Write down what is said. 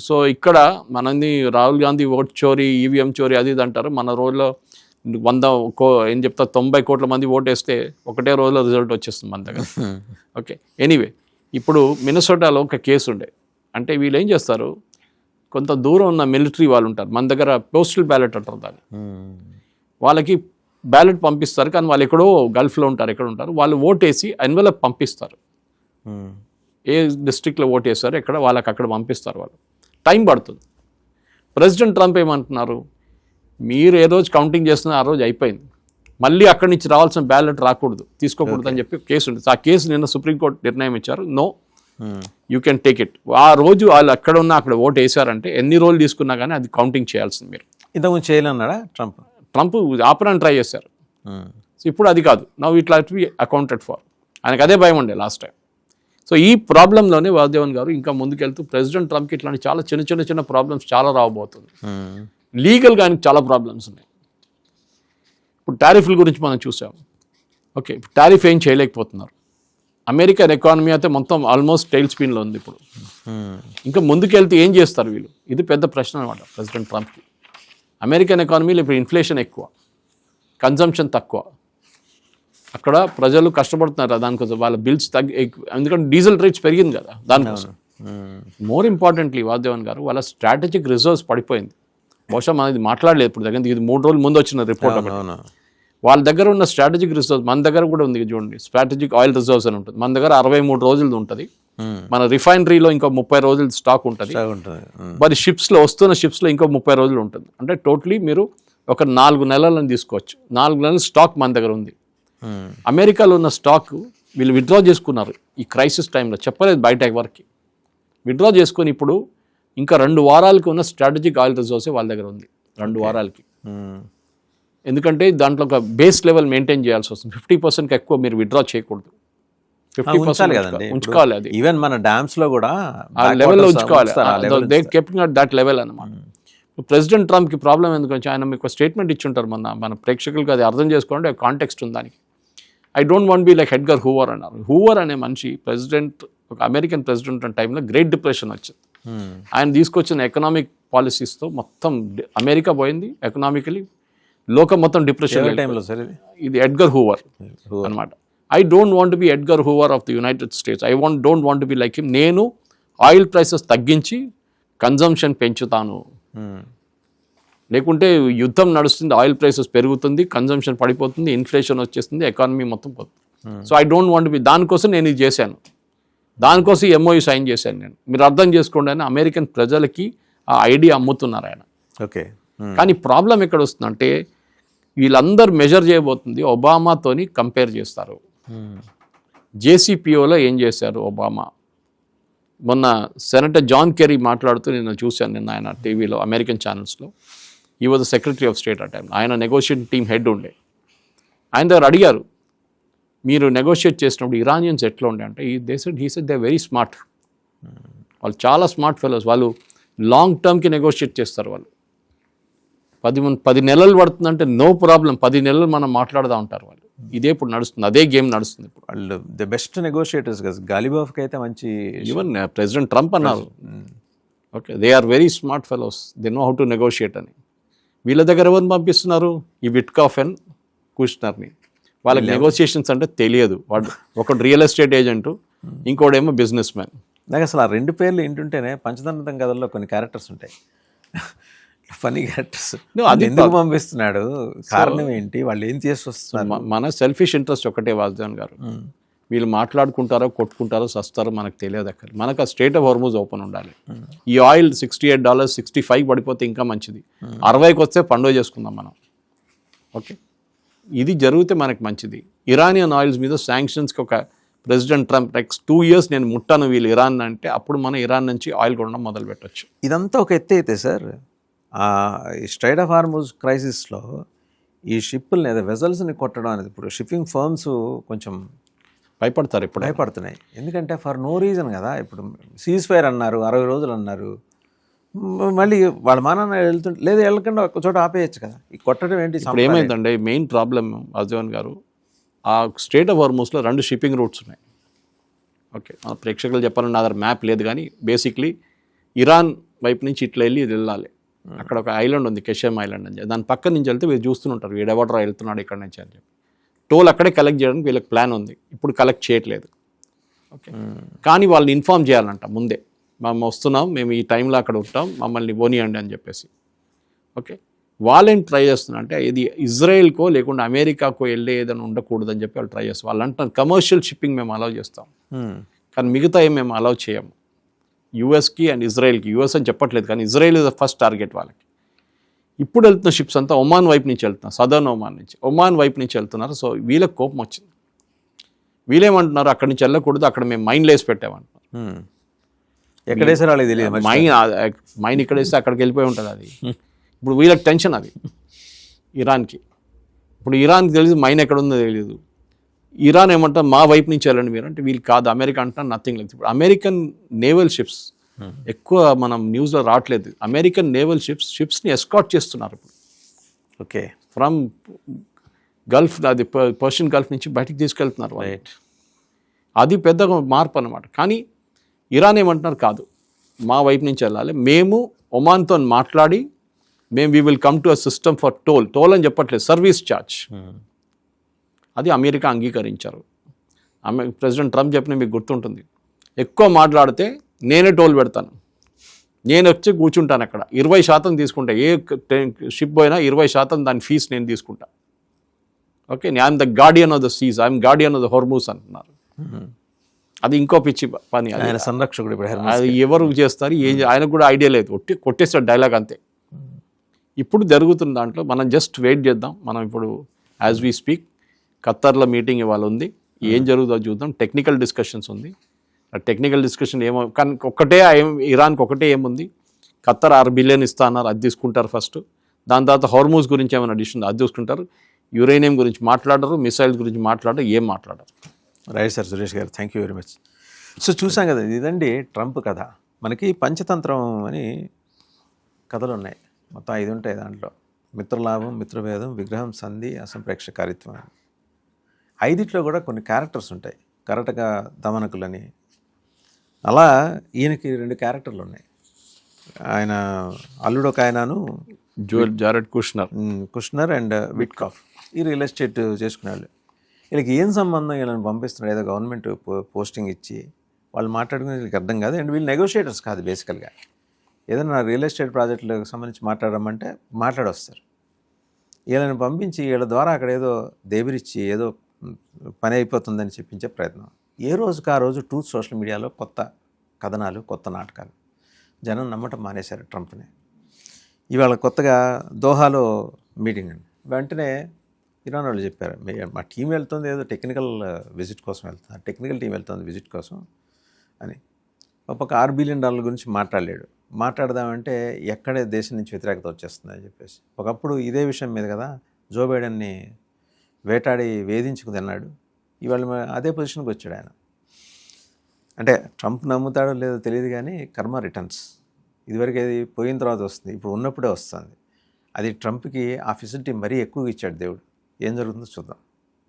So ఇక్కడ మనది Rahul Gandhi vote చోరీ, ఈవీఎం చోరీ అది ఇది అంటారు. మన రోజులో 90 కోట్ల మంది ఓటేస్తే ఒకటే రోజులో రిజల్ట్ వచ్చేస్తుంది మన దగ్గర. ఓకే, ఎనీవే ఇప్పుడు మినసోటాలో ఒక కేసు ఉండే. అంటే వీళ్ళు ఏం చేస్తారు, కొంత దూరం ఉన్న మిలిటరీ వాళ్ళు ఉంటారు, మన దగ్గర పోస్టల్ బ్యాలెట్ అంటారు దాన్ని. వాళ్ళకి బ్యాలెట్ పంపిస్తారు, కానీ వాళ్ళు ఎక్కడో గల్ఫ్లో ఉంటారు, ఎక్కడ ఉంటారు, వాళ్ళు ఓటేసి ఎన్వెలప్ పంపిస్తారు. ఏ డిస్ట్రిక్ట్లో ఓట్ వేస్తారు ఎక్కడ వాళ్ళకి అక్కడ పంపిస్తారు. వాళ్ళు టైం పడుతుంది. ప్రెసిడెంట్ ట్రంప్ ఏమంటున్నారు, మీరు ఏ రోజు కౌంటింగ్ చేస్తున్నా ఆ రోజు అయిపోయింది, మళ్ళీ అక్కడి నుంచి రావాల్సిన బ్యాలెట్ రాకూడదు, తీసుకోకూడదు అని చెప్పి కేసు ఉంది. ఆ కేసు నిన్న సుప్రీంకోర్టు నిర్ణయం ఇచ్చారు, no you can take it. ఆ రోజు వాళ్ళు అక్కడ ఉన్న అక్కడ ఓటు వేసారంటే ఎన్ని రోజులు తీసుకున్నా కానీ అది కౌంటింగ్ చేయాల్సింది. మీరు ఇంతకుముందు చేయాలన్నాడా ట్రంప్ ఆపరని ట్రై చేశారు. సో ఇప్పుడు అది కాదు, now it light B accounted for. ఆయనకు అదే భయం ఉండే లాస్ట్ టైం. సో ఈ ప్రాబ్లంలోనే వాసుదేవన్ గారు ఇంకా ముందుకెళ్తూ ప్రెసిడెంట్ ట్రంప్కి ఇట్లాంటి చాలా చిన్న ప్రాబ్లమ్స్ చాలా రాబోతుంది. లీగల్గా ఆయనకి చాలా ప్రాబ్లమ్స్ ఉన్నాయి. ఇప్పుడు టారిఫ్ల గురించి మనం చూసాం. ఓకే, ఇప్పుడు టారిఫ్ ఏం చేయలేకపోతున్నారు. అమెరికన్ ఎకానమీ అయితే మొత్తం ఆల్మోస్ట్ టైల్ స్పిన్లో ఉంది. ఇప్పుడు ఇంకా ముందుకెళ్తే ఏం చేస్తారు వీళ్ళు, ఇది పెద్ద ప్రశ్న అనమాట ప్రెసిడెంట్ ట్రంప్కి. అమెరికన్ ఎకానమీలో ఇప్పుడు ఇన్ఫ్లేషన్ ఎక్కువ, కన్జంప్షన్ తక్కువ, అక్కడ ప్రజలు కష్టపడుతున్నారు దానికోసం, వాళ్ళ బిల్స్ ఎందుకంటే డీజిల్ రేట్స్ పెరిగింది కదా దానికోసం. మోర్ ఇంపార్టెంట్లీ వాసుదేవన్ గారు, వాళ్ళ స్ట్రాటజిక్ రిజర్వ్స్ పడిపోయింది. బహుశా మనది మాట్లాడలేదు ఇప్పుడు దగ్గర, ఇది 3 రోజుల ముందు వచ్చిన రిపోర్ట్. వాళ్ళ దగ్గర ఉన్న స్ట్రాటజిక్ రిజర్వ్స్ మన దగ్గర కూడా ఉంది చూడండి, స్ట్రాటజిక్ ఆయిల్ రిజర్వ్స్ అని ఉంటుంది. మన దగ్గర 63 రోజులది ఉంటుంది, మన రిఫైనరీలో ఇంకో 30 రోజులు స్టాక్ ఉంటుంది. మరి షిప్స్లో వస్తున్న షిప్స్లో ఇంకో 30 రోజులు ఉంటుంది. అంటే టోటలీ మీరు ఒక 4 నెలలను తీసుకోవచ్చు. 4 నెలల స్టాక్ మన దగ్గర ఉంది. అమెరికాలో ఉన్న స్టాక్ వీళ్ళు విత్డ్రా చేసుకున్నారు ఈ క్రైసిస్ టైంలో, చెప్పలేదు బయట ఎవరికి. విత్డ్రా చేసుకొని ఇప్పుడు ఇంకా 2 వారాలకి ఉన్న స్ట్రాటజిక్ ఆయిల్ రిజర్వ్సే వాళ్ళ దగ్గర ఉంది, 2 వారాలకి. ఎందుకంటే దాంట్లో ఒక బేస్ లెవెల్ మెయింటైన్ చేయాల్సి వస్తుంది. 50% ఎక్కువ మీరు విత్డ్రా చేయకూడదు, 50% ఉంచుకోవాలి. అది ఈవెన్ మన డ్యామ్స్ లో కూడా ఆ లెవెల్లో ఉంచుకోవాలి. దే కెపింగ్ అట్ దట్ లెవెల్ అన్నమాట. ప్రెసిడెంట్ ట్రంప్కి ప్రాబ్లం ఎందుకంటే ఆయన మీకు స్టేట్మెంట్ ఇచ్చి ఉంటారు, మన ప్రేక్షకులకి అది అర్థం చేసుకోవాలంటే కాంటెక్స్ట్ ఉంది దానికి. I don't want be like Edgar Hoover అన్నారు. హూవర్ అనే మనిషి ప్రెసిడెంట్, ఒక అమెరికన్ ప్రెసిడెంట్ అనే టైంలో గ్రేట్ డిప్రెషన్ వచ్చింది. ఆయన తీసుకొచ్చిన ఎకనామిక్ పాలసీస్తో మొత్తం అమెరికా పోయింది ఎకనామికలీ, లోకం మొత్తం డిప్రెషన్ టైంలో. సరే, ఇది ఎడ్గర్ హూవర్ అనమాట. I don't want be Edgar Hoover of the United States. Don't want be like him. నేను ఆయిల్ ప్రైసెస్ తగ్గించి కన్జంప్షన్ పెంచుతాను, లేకుంటే యుద్ధం నడుస్తుంది, ఆయిల్ ప్రైసెస్ పెరుగుతుంది, కన్జంప్షన్ పడిపోతుంది, ఇన్ఫ్లేషన్ వచ్చేస్తుంది, ఎకానమీ మొత్తం పోతుంది. So I don't want be, దానికోసం నేను ఇది చేశాను, దానికోసం ఎంఓయూ సైన్ చేశాను నేను. మీరు అర్థం చేసుకోండి అని అమెరికన్ ప్రజలకి ఆ ఐడియా అమ్ముతున్నారు ఆయన. ఓకే, కానీ ప్రాబ్లం ఎక్కడ వస్తుందంటే వీళ్ళందరూ మెజర్ చేయబోతుంది ఒబామాతోని కంపేర్ చేస్తారు. జేసీపీఓలో ఏం చేశారు ఒబామా, మొన్న సెనేటర్ జాన్ కెర్రీ మాట్లాడుతూ నేను చూశాను నిన్న ఆయన టీవీలో, అమెరికన్ ఛానల్స్లో. ఈ వాజ్ సెక్రటరీ ఆఫ్ స్టేట్ ఆ టైం. ఆయన నెగోషియేటింగ్ టీమ్ హెడ్ ఉండే. ఆయన దగ్గర అడిగారు, మీరు నెగోషియేట్ చేసినప్పుడు ఇరానియన్స్ ఎట్లా ఉండే అంటే, he said they very smart, వాళ్ళు చాలా స్మార్ట్ ఫెలోస్, వాళ్ళు లాంగ్ టర్మ్కి నెగోషియేట్ చేస్తారు. వాళ్ళు 10 నెలలు పడుతుందంటే నో ప్రాబ్లం, 10 నెలలు మనం మాట్లాడుతూ ఉంటారు వాళ్ళు. ఇదే ఇప్పుడు నడుస్తుంది, అదే గేమ్ నడుస్తుంది ఇప్పుడు. వాళ్ళు ది బెస్ట్ నెగోషియేటర్స్ కదా. గాలిబాఫ్కి అయితే మంచి, ఈవెన్ ప్రెసిడెంట్ ట్రంప్ అన్నారు, okay they are very smart fellows, they know how to negotiate అని. వీళ్ళ దగ్గర ఎవరిని పంపిస్తున్నారు, ఈ విట్కాఫ్ అండ్ కుష్నర్ని. వాళ్ళకి నెగోషియేషన్స్ అంటే తెలియదు. వాడు ఒకడు రియల్ ఎస్టేట్ ఏజెంట్, ఇంకోడేమో బిజినెస్ మ్యాన్. నాకు అసలు ఆ 2 పేర్లు ఏంటుంటేనే పంచతంత్రం కథల్లో కొన్ని క్యారెక్టర్స్ ఉంటాయి, ఫనీ క్యారెక్టర్స్. అది ఎందుకు పంపిస్తున్నాడు, కారణం ఏంటి, వాళ్ళు ఏం చేసి వస్తున్నారు. మన సెల్ఫిష్ ఇంట్రెస్ట్ ఒకటే వాసుదేవన్ గారు. వీళ్ళు మాట్లాడుకుంటారో కొట్టుకుంటారో సస్తారో మనకు తెలియదు. అక్కడ మనకు ఆ స్ట్రేట్ ఆఫ్ హార్మూజ్ ఓపెన్ ఉండాలి. ఈ ఆయిల్ $68, $65 పడిపోతే ఇంకా మంచిది, 60కి వస్తే పండుగ చేసుకుందాం మనం. ఓకే, ఇది జరిగితే మనకు మంచిది. ఇరానియన్ ఆయిల్స్ మీద శాంక్షన్స్కి ఒక ప్రెసిడెంట్ ట్రంప్ నెక్స్ట్ 2 years నేను ముట్టాను వీళ్ళు ఇరాన్ అంటే, అప్పుడు మనం ఇరాన్ నుంచి ఆయిల్ కొనడం మొదలు పెట్టచ్చు. ఇదంతా ఒక ఎత్తి అయితే సార్, ఈ స్ట్రైట్ ఆఫ్ హార్మూజ్ క్రైసిస్లో ఈ షిప్పుల్ని అదే వెజల్స్ని కొట్టడం అనేది, ఇప్పుడు షిప్పింగ్ ఫర్మ్స్ కొంచెం భయపడతారు, ఇప్పుడు భయపడుతున్నాయి. ఎందుకంటే ఫర్ నో రీజన్ కదా. ఇప్పుడు సీజ్ ఫైర్ అన్నారు, 60 రోజులు అన్నారు, మళ్ళీ వాళ్ళ మానాన్న వెళ్తుంటే లేదా వెళ్ళకుండా ఒక చోట ఆపేయచ్చు కదా. ఈ కొట్టడం ఏంటి? ఇప్పుడు ఏమైందంటే మెయిన్ ప్రాబ్లం అజయన్ గారు, ఆ స్ట్రేట్ ఆఫ్ హార్మూజ్లో 2 షిప్పింగ్ రూట్స్ ఉన్నాయి. ఓకే, మన ప్రేక్షకులు చెప్పాలన్న అదర్ మ్యాప్ లేదు, కానీ బేసిక్లీ ఇరాన్ వైపు నుంచి ఇట్లా వెళ్ళి ఇది వెళ్ళాలి. అక్కడ ఒక ఐలాండ్ ఉంది, కెషమ్ ఐలాండ్ అని చెప్పి. దాని పక్క నుంచి వెళ్తే వీళ్ళు చూస్తుంటారు వీడెవడరా వెళ్తున్నాడు ఇక్కడ నుంచి అని చెప్పి. టోల్ అక్కడే కలెక్ట్ చేయడానికి వీళ్ళకి ప్లాన్ ఉంది. ఇప్పుడు కలెక్ట్ చేయట్లేదు. ఓకే, కానీ వాళ్ళని ఇన్ఫార్మ్ చేయాలంట ముందే, మేము వస్తున్నాం, మేము ఈ టైంలో అక్కడ ఉంటాం, మమ్మల్ని పోనీయండి అని చెప్పేసి. ఓకే, వాళ్ళేం ట్రై చేస్తున్నారు అంటే ఇది ఇజ్రాయెల్కో లేకుండా అమెరికాకో వెళ్ళే ఏదైనా ఉండకూడదని చెప్పి వాళ్ళు ట్రై చేస్తారు. వాళ్ళు అంటారు కమర్షియల్ షిప్పింగ్ మేము అలౌ చేస్తాం, కానీ మిగతా ఏం మేము అలౌ చేయము. యూఎస్కి అండ్ ఇజ్రాయెల్కి, యూఎస్ అని చెప్పట్లేదు కానీ Israel is the first target వాళ్ళకి. ఇప్పుడు వెళ్తున్న షిప్స్ అంతా ఒమాన్ వైపు నుంచి వెళ్తున్నారు, సదర్న్ ఒమాన్ నుంచి, ఒమాన్ వైపు నుంచి వెళ్తున్నారు. సో వీళ్ళకి కోపం వచ్చింది. వీళ్ళేమంటున్నారు, అక్కడి నుంచి వెళ్ళకూడదు, అక్కడ మేము మైన్లు వేసి పెట్టామంటున్నారు. ఎక్కడ వేసారో వాళ్ళకి తెలియదు. మైన్ ఇక్కడ వేస్తే అక్కడికి వెళ్ళిపోయి ఉంటుంది అది. ఇప్పుడు వీళ్ళకి టెన్షన్ అది ఇరాన్కి. ఇప్పుడు ఇరాన్కి తెలియదు మైన్ ఎక్కడ ఉందో తెలియదు. ఇరాన్ ఏమంటారు మా వైపు నుంచి వెళ్ళండి మీరు అంటే, వీళ్ళు కాదు అమెరికా అంటారు నథింగ్ లేదు. ఇప్పుడు అమెరికన్ నేవల్ షిప్స్ ఎక్కువ మనం న్యూస్లో రావట్లేదు. అమెరికన్ నేవల్ షిప్స్ని ఎస్కాట్ చేస్తున్నారు ఇప్పుడు. ఓకే, ఫ్రమ్ గల్ఫ్, అది పర్షియన్ గల్ఫ్ నుంచి బయటికి తీసుకెళ్తున్నారు. అది పెద్ద మార్పు అన్నమాట. కానీ ఇరాన్ ఏమంటున్నారు, కాదు మా వైపు నుంచి వెళ్ళాలి, మేము ఒమాన్తో మాట్లాడి we will come to a system for toll అని చెప్పట్లేదు, సర్వీస్ ఛార్జ్. అది అమెరికా అంగీకరించారు. ప్రెసిడెంట్ ట్రంప్ చెప్పిన మీకు గుర్తుంటుంది, ఎక్కువ మాట్లాడితే నేనే టోల్ పెడతాను, నేను వచ్చి కూర్చుంటాను అక్కడ, 20% తీసుకుంటా, ఏ షిప్ పోయినా 20% దాని ఫీజు నేను తీసుకుంటా. Okay, I'm the guardian of the seas, I'm guardian of the Hormuz అంటున్నారు. అది ఇంకో పిచ్చి పని, ఆయన సంరక్షకుడు. అది ఎవరు చేస్తారు, ఆయనకు కూడా ఐడియా లేదు, కొట్టేస్తాడు డైలాగ్ అంతే. ఇప్పుడు జరుగుతున్న దాంట్లో మనం జస్ట్ వెయిట్ చేద్దాం. మనం ఇప్పుడు యాజ్ వీ స్పీక్ ఖత్తర్లో మీటింగ్ ఇవాళ ఉంది, ఏం జరుగుతుందో చూద్దాం. టెక్నికల్ డిస్కషన్స్ ఉంది. ఆ టెక్నికల్ డిస్కషన్ ఏమో, కానీ ఇరాన్కి ఒకటే ఏముంది, ఖత్తర్ $6 బిలియన్ ఇస్తా అన్నారు, అది తీసుకుంటారు ఫస్ట్. దాని తర్వాత హోర్మూజ్ గురించి ఏమైనా డిసిషన్ అది చూసుకుంటారు. యురేనియం గురించి మాట్లాడరు, మిసైల్స్ గురించి మాట్లాడరు, ఏం మాట్లాడరు. రైట్ సార్, సురేష్ గారు, thank you very much. So చూసాం కదా, ఇదండి ట్రంప్ కథ. మనకి పంచతంత్రం అని కథలు ఉన్నాయి, మొత్తం 5 ఉంటాయి దాంట్లో. మిత్రలాభం, మిత్రభేదం, విగ్రహం, సంధి, అసంప్రేక్షకారిత్వం. 5 కూడా కొన్ని క్యారెక్టర్స్ ఉంటాయి, కరటక దమనకులని. అలా ఈయనకి 2 క్యారెక్టర్లు ఉన్నాయి. ఆయన అల్లుడు ఒక ఆయనను, జారెడ్ కుష్నర్ అండ్ విట్కాఫ్, ఈ రియల్ ఎస్టేట్ చేసుకునేవాళ్ళు. వీళ్ళకి ఏం సంబంధం, వీళ్ళని పంపిస్తున్నారు ఏదో గవర్నమెంట్ పోస్టింగ్ ఇచ్చి, వాళ్ళు మాట్లాడుకునే వీళ్ళకి అర్థం కాదు. అండ్ వీళ్ళు నెగోషియేటర్స్ కాదు బేసికల్గా. ఏదైనా రియల్ ఎస్టేట్ ప్రాజెక్టులకు సంబంధించి మాట్లాడమంటే మాట్లాడొస్తారు. వీళ్ళని పంపించి వీళ్ళ ద్వారా అక్కడ ఏదో దేబిరిచ్చి ఏదో పని అయిపోతుందని చెప్పించే ప్రయత్నం. ఏ రోజుకి ఆ రోజు సోషల్ మీడియాలో కొత్త కథనాలు, కొత్త నాటకాలు. జనం నమ్మటం మానేశారు ట్రంప్ని. ఇవాళ కొత్తగా దోహాలో మీటింగ్ అండి. వెంటనే ఇరాన్ వాళ్ళు చెప్పారు, మా టీం వెళ్తుంది ఏదో టెక్నికల్ విజిట్ కోసం వెళ్తుంది, టెక్నికల్ టీం వెళ్తుంది విజిట్ కోసం అని. ఒక $6 బిలియన్ గురించి మాట్లాడలేడు. మాట్లాడదామంటే ఎక్కడే దేశం నుంచి వ్యతిరేకత వచ్చేస్తుంది అని చెప్పేసి. ఒకప్పుడు ఇదే విషయం మీద కదా జో బైడెన్ని వేటాడి వేధించుకు తిన్నాడు. ఇవాళ అదే పొజిషన్కి వచ్చాడు ఆయన. అంటే ట్రంప్ నమ్ముతాడో లేదో తెలియదు కానీ కర్మ రిటర్న్స్. ఇదివరకు అది పోయిన తర్వాత వస్తుంది, ఇప్పుడు ఉన్నప్పుడే వస్తుంది. అది ట్రంప్కి ఆ ఫెసిలిటీ మరీ ఎక్కువగా ఇచ్చాడు దేవుడు. ఏం జరుగుతుందో చూద్దాం.